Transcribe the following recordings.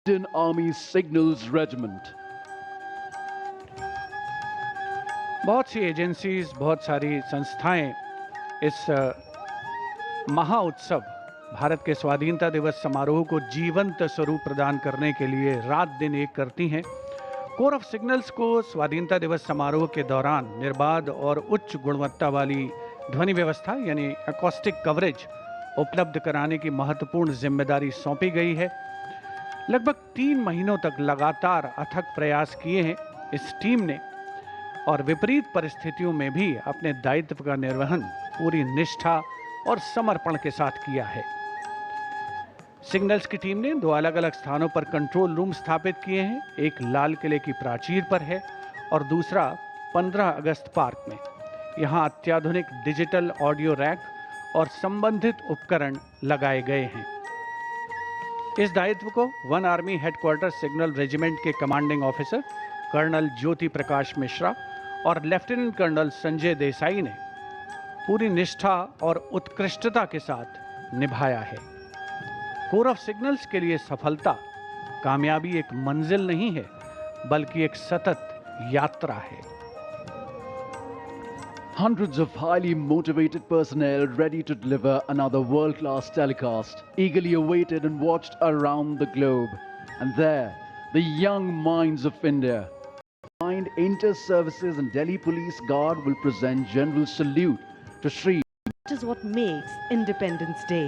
Indian Army Signals Regiment. बहुत सी agencies, बहुत सारी संस्थाएं इस महा उत्सव भारत के स्वाधीनता दिवस समारोह को जीवंत स्वरूप प्रदान करने के लिए रात दिन एक करती हैं। कोर ऑफ सिग्नल्स को स्वाधीनता दिवस समारोह के दौरान निर्बाध और उच्च गुणवत्ता वाली ध्वनि व्यवस्था यानी एकॉस्टिक कवरेज उपलब्ध कराने की महत्वपूर्ण जिम्मेदारी सौंपी गई है। लगभग 3 महीनों तक लगातार अथक प्रयास किए हैं इस टीम ने और विपरीत परिस्थितियों में भी अपने दायित्व का निर्वहन पूरी निष्ठा और समर्पण के साथ किया है। सिग्नल्स की टीम ने 2 अलग अलग स्थानों पर कंट्रोल रूम स्थापित किए हैं। एक लाल किले की प्राचीर पर है और दूसरा 15 अगस्त पार्क में। यहाँ अत्याधुनिक डिजिटल ऑडियो रैक और संबंधित उपकरण लगाए गए हैं। इस दायित्व को one army headquarter signal regiment के commanding officer colonel Jyoti Prakash Mishra और लेफ्टिनेंट कर्नल संजय देसाई ने पूरी निष्ठा और उत्कृष्टता के साथ निभाया है। कोर ऑफ सिग्नल्स के लिए सफलता, कामयाबी एक मंजिल नहीं है बल्कि एक सतत यात्रा है। Hundreds of highly motivated personnel ready to deliver another world-class telecast, eagerly awaited and watched around the globe. And there, the young minds of India. Combined Inter-Services and Delhi Police Guard will present General Salute to Shri. That is what makes Independence Day.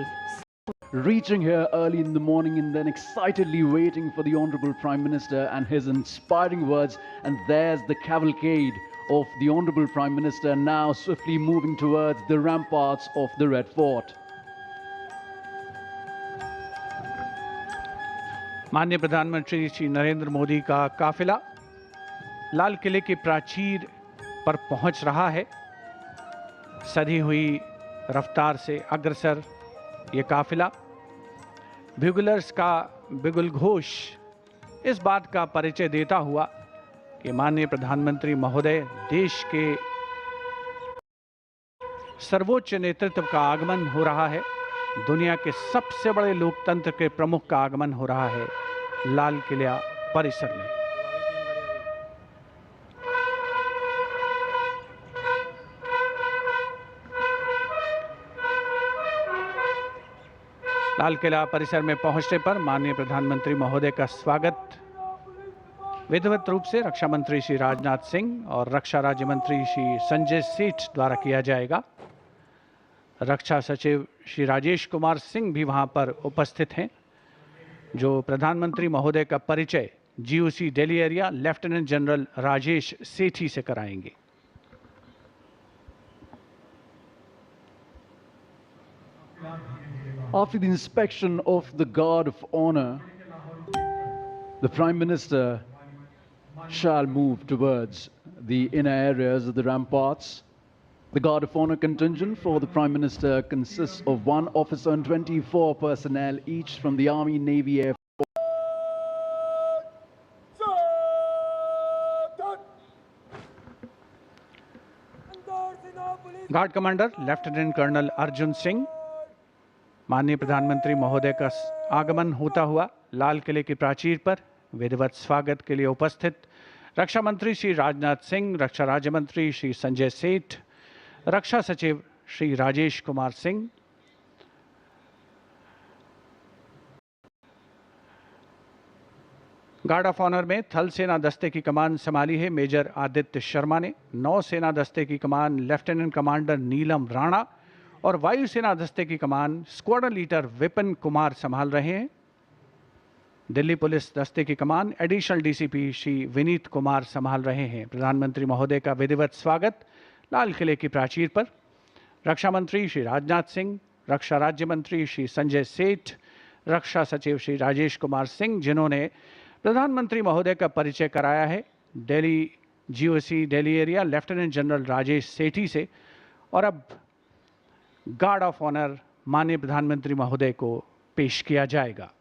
Reaching here early in the morning and then excitedly waiting for the Honorable Prime Minister and his inspiring words. And there's the cavalcade of the Honorable Prime Minister now swiftly moving towards the ramparts of the Red Fort. माननीय प्रधानमंत्री श्री नरेंद्र मोदी का काफिला लाल किले की प्राचीर पर पहुंच रहा है। सधी हुई रफ्तार से अग्रसर ये काफिला, ब्यूगलर्स का बिगुल घोष इस बात का परिचय देता हुआ कि माननीय प्रधानमंत्री महोदय देश के सर्वोच्च नेतृत्व का आगमन हो रहा है। दुनिया के सबसे बड़े लोकतंत्र के प्रमुख का आगमन हो रहा है लाल किला परिसर में। लाल किला परिसर में पहुंचने पर माननीय प्रधानमंत्री महोदय का स्वागत विधिवत रूप से रक्षा मंत्री श्री राजनाथ सिंह और रक्षा राज्य मंत्री श्री संजय सेठ द्वारा किया जाएगा। रक्षा सचिव श्री राजेश कुमार सिंह भी वहां पर उपस्थित हैं, जो प्रधानमंत्री महोदय का परिचय GOC Delhi area lieutenant general Rajesh Sethi से कराएंगे। After the inspection of the Guard of Honor, the Prime Minister shall move towards the inner areas of the ramparts. The Guard of Honor contingent for the Prime Minister consists of 1 officer and 24 personnel, each from the Army, Navy, Air Force. Guard commander lieutenant colonel Arjun Singh, माननीय प्रधानमंत्री महोदय का आगमन होता हुआ लाल किले की प्राचीर पर विधिवत स्वागत के लिए उपस्थित रक्षा मंत्री श्री राजनाथ सिंह, रक्षा राज्य मंत्री श्री संजय सेठ, रक्षा सचिव Shri Rajesh Kumar Singh, guard of honour में थल सेना दस्ते की कमान संभाली है मेजर आदित्य शर्मा ने। नौ सेना दस्ते की कमान लेफ्टिनेंट कमांडर नीलम राणा और वायुसेना दस्ते की कमान स्क्वाड्रन लीडर विपिन कुमार संभाल रहे हैं। दिल्ली पुलिस दस्ते की कमान एडिशनल डीसीपी श्री विनीत कुमार संभाल रहे हैं। प्रधानमंत्री महोदय का विधिवत स्वागत लाल किले की प्राचीर पर रक्षा मंत्री श्री राजनाथ सिंह, रक्षा राज्य मंत्री श्री संजय सेठ, रक्षा सचिव श्री राजेश कुमार सिंह, जिन्होंने प्रधानमंत्री महोदय का परिचय कराया है Delhi GOC Delhi area lieutenant general Rajesh Sethi से। और अब गार्ड ऑफ ऑनर माननीय प्रधानमंत्री महोदय को पेश किया जाएगा।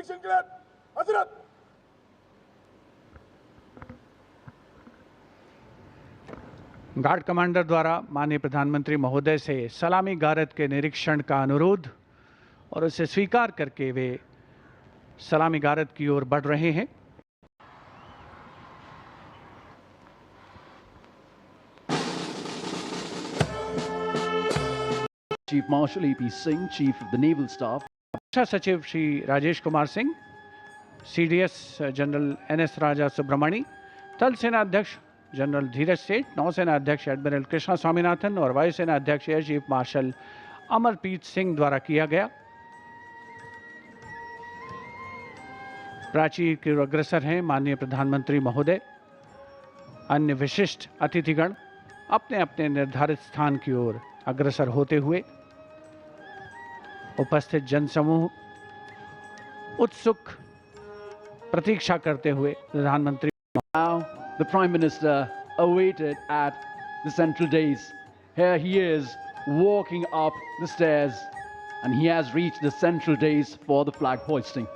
Attention clap. Hazrat. Guard commander द्वारा माननीय प्रधानमंत्री महोदय से सलामी गारद के निरीक्षण का अनुरोध और उसे स्वीकार करके वे सलामी गारद की ओर बढ़ रहे हैं। Chief Marshal E.P. Singh, Chief of the Naval Staff, रक्षा सचिव Shri Rajesh Kumar Singh, CDS general NS Raja Subramani, थल सेना अध्यक्ष जनरल धीरज सेठ, नौसेना अध्यक्ष एडमिरल कृष्णा स्वामीनाथन और वायुसेना अध्यक्ष air chief marshal Amarpreet Singh द्वारा किया गया। प्राची की ओर अग्रसर हैं माननीय प्रधानमंत्री महोदय। अन्य विशिष्ट अतिथिगण अपने अपने निर्धारित स्थान की ओर अग्रसर होते हुए उपस्थित जनसमूह उत्सुक प्रतीक्षा करते हुए प्रधानमंत्री। Now the Prime Minister awaited at the central dais. Here he is walking up the stairs and he has reached the central dais for the flag hoisting.